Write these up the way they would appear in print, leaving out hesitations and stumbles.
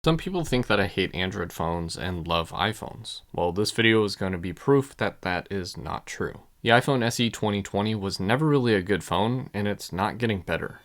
Some people think that I hate Android phones and love iPhones. Well, this video is going to be proof that that is not true. The iPhone SE 2020 was never really a good phone, and it's not getting better.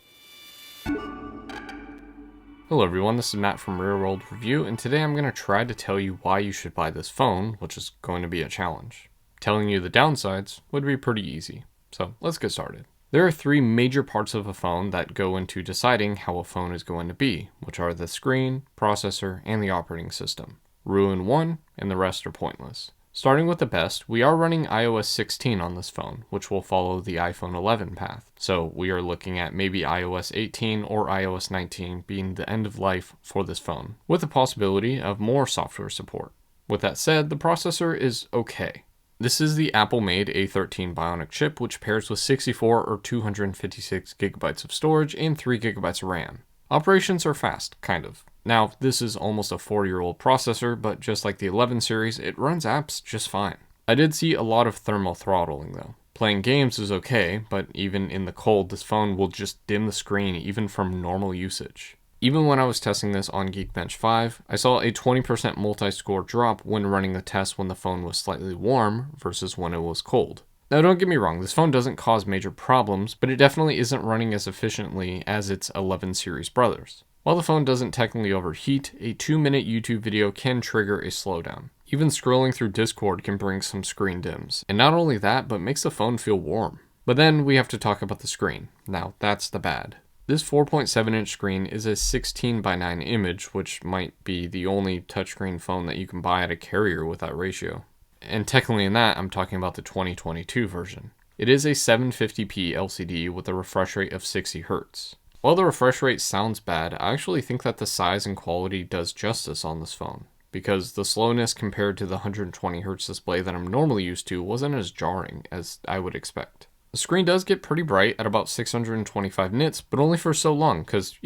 Hello everyone, this is Matt from Real World Review, and today I'm going to try to tell you why you should buy this phone, which is going to be a challenge. Telling you the downsides would be pretty easy. So let's get started. There are three major parts of a phone that go into deciding how a phone is going to be, which are the screen, processor, and the operating system. Ruin one, and the rest are pointless. Starting with the best, we are running iOS 16 on this phone, which will follow the iPhone 11 path. So we are looking at maybe iOS 18 or iOS 19 being the end of life for this phone, with the possibility of more software support. With that said, the processor is okay. This is the Apple-made A13 Bionic chip, which pairs with 64 or 256 gigabytes of storage and 3 gigabytes of RAM. Operations are fast, kind of. Now, this is almost a 4-year-old processor, but just like the 11 series, it runs apps just fine. I did see a lot of thermal throttling though. Playing games is okay, but even in the cold, this phone will just dim the screen even from normal usage. Even when I was testing this on Geekbench 5, I saw a 20% multi-score drop when running the test when the phone was slightly warm versus when it was cold. Now don't get me wrong, this phone doesn't cause major problems, but it definitely isn't running as efficiently as its 11 series brothers. While the phone doesn't technically overheat, a 2-minute YouTube video can trigger a slowdown. Even scrolling through Discord can bring some screen dims. And not only that, but makes the phone feel warm. But then we have to talk about the screen. Now that's the bad. This 4.7-inch screen is a 16:9 image, which might be the only touchscreen phone that you can buy at a carrier with that ratio. And technically in that, I'm talking about the 2022 version. It is a 750p LCD with a refresh rate of 60 Hz. While the refresh rate sounds bad, I actually think that the size and quality does justice on this phone, because the slowness compared to the 120 Hz display that I'm normally used to wasn't as jarring as I would expect. The screen does get pretty bright at about 625 nits, but only for so long because,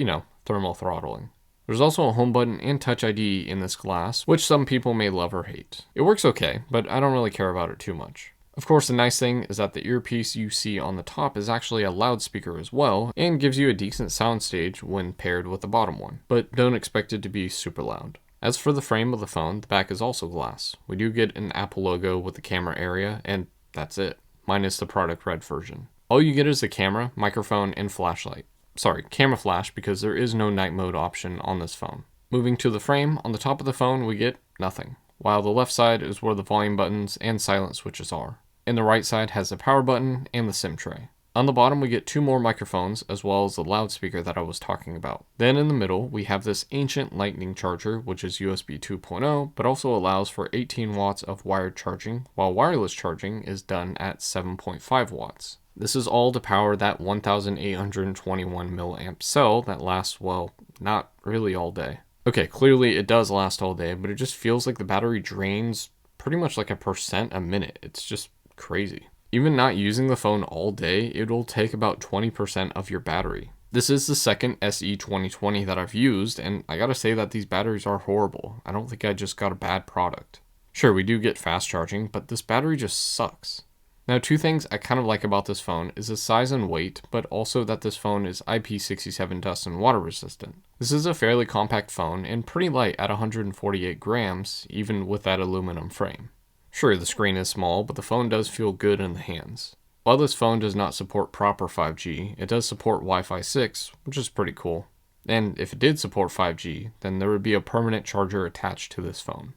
thermal throttling. There's also a home button and Touch ID in this glass, which some people may love or hate. It works okay, but I don't really care about it too much. Of course, the nice thing is that the earpiece you see on the top is actually a loudspeaker as well, and gives you a decent soundstage when paired with the bottom one, but don't expect it to be super loud. As for the frame of the phone, the back is also glass. We do get an Apple logo with the camera area, and that's it. Minus the product red version. All you get is the camera, microphone, and flashlight. Sorry, camera flash, because there is no night mode option on this phone. Moving to the frame, on the top of the phone we get nothing, while the left side is where the volume buttons and silent switches are. And the right side has the power button and the SIM tray. On the bottom we get 2 more microphones as well as the loudspeaker that I was talking about. Then in the middle we have this ancient lightning charger, which is USB 2.0, but also allows for 18 watts of wired charging, while wireless charging is done at 7.5 watts. This is all to power that 1821 milliamp cell that lasts, well, not really all day. Okay, clearly it does last all day, but it just feels like the battery drains pretty much like 1% a minute. It's just crazy. Even not using the phone all day, it'll take about 20% of your battery. This is the second SE 2020 that I've used, and I gotta say that these batteries are horrible. I don't think I just got a bad product. Sure, we do get fast charging, but this battery just sucks. Now, 2 things I kind of like about this phone is the size and weight, but also that this phone is IP67 dust and water resistant. This is a fairly compact phone and pretty light at 148 grams, even with that aluminum frame. Sure, the screen is small, but the phone does feel good in the hands. While this phone does not support proper 5G, it does support Wi-Fi 6, which is pretty cool. And if it did support 5G, then there would be a permanent charger attached to this phone.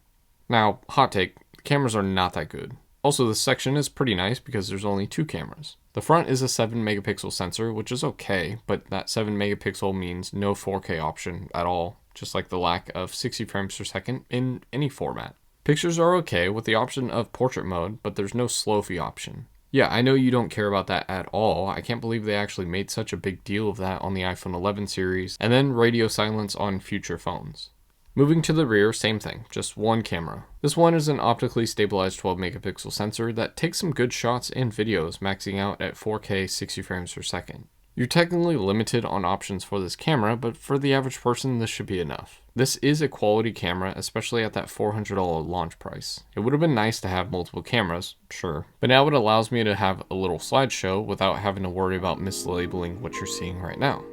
Now, hot take, the cameras are not that good. Also, this section is pretty nice because there's only 2 cameras. The front is a 7 megapixel sensor, which is okay, but that 7 megapixel means no 4K option at all, just like the lack of 60 frames per second in any format. Pictures are okay with the option of portrait mode, but there's no slow-fi option. Yeah, I know you don't care about that at all. I can't believe they actually made such a big deal of that on the iPhone 11 series, and then radio silence on future phones. Moving to the rear, same thing, just 1 camera. This one is an optically stabilized 12 megapixel sensor that takes some good shots and videos, maxing out at 4K 60 frames per second. You're technically limited on options for this camera, but for the average person, this should be enough. This is a quality camera, especially at that $400 launch price. It would have been nice to have multiple cameras, sure, but now it allows me to have a little slideshow without having to worry about mislabeling what you're seeing right now.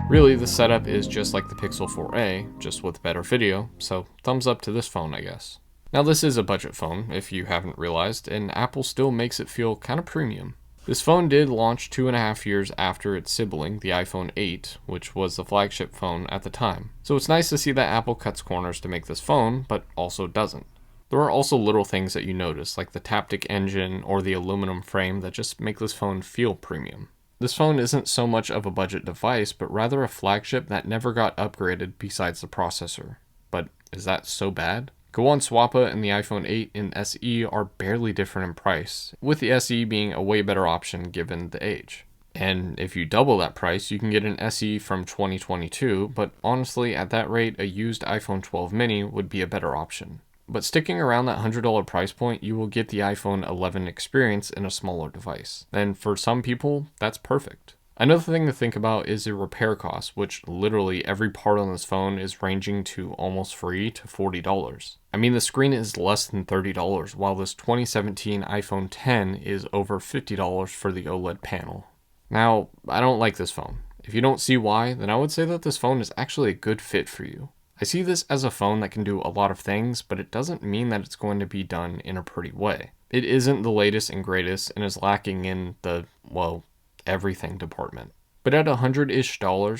Really, the setup is just like the Pixel 4a, just with better video, so thumbs up to this phone, I guess. Now this is a budget phone, if you haven't realized, and Apple still makes it feel kind of premium. This phone did launch 2.5 years after its sibling, the iPhone 8, which was the flagship phone at the time. So it's nice to see that Apple cuts corners to make this phone, but also doesn't. There are also little things that you notice, like the Taptic engine or the aluminum frame, that just make this phone feel premium. This phone isn't so much of a budget device, but rather a flagship that never got upgraded besides the processor. But is that so bad? Go on Swappa and the iPhone 8 and SE are barely different in price, with the SE being a way better option given the age. And if you double that price, you can get an SE from 2022, but honestly, at that rate, a used iPhone 12 mini would be a better option. But sticking around that $100 price point, you will get the iPhone 11 experience in a smaller device. And for some people, that's perfect. Another thing to think about is the repair cost, which literally every part on this phone is ranging to almost free to $40. I mean, the screen is less than $30, while this 2017 iPhone X is over $50 for the OLED panel. Now, I don't like this phone. If you don't see why, then I would say that this phone is actually a good fit for you. I see this as a phone that can do a lot of things, but it doesn't mean that it's going to be done in a pretty way. It isn't the latest and greatest and is lacking in the, well, everything department. But at $100-ish,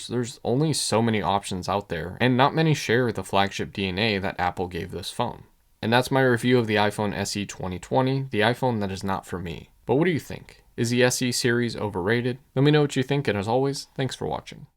there's only so many options out there, and not many share the flagship DNA that Apple gave this phone. And that's my review of the iPhone SE 2020, the iPhone that is not for me. But what do you think? Is the SE series overrated? Let me know what you think, and as always, thanks for watching.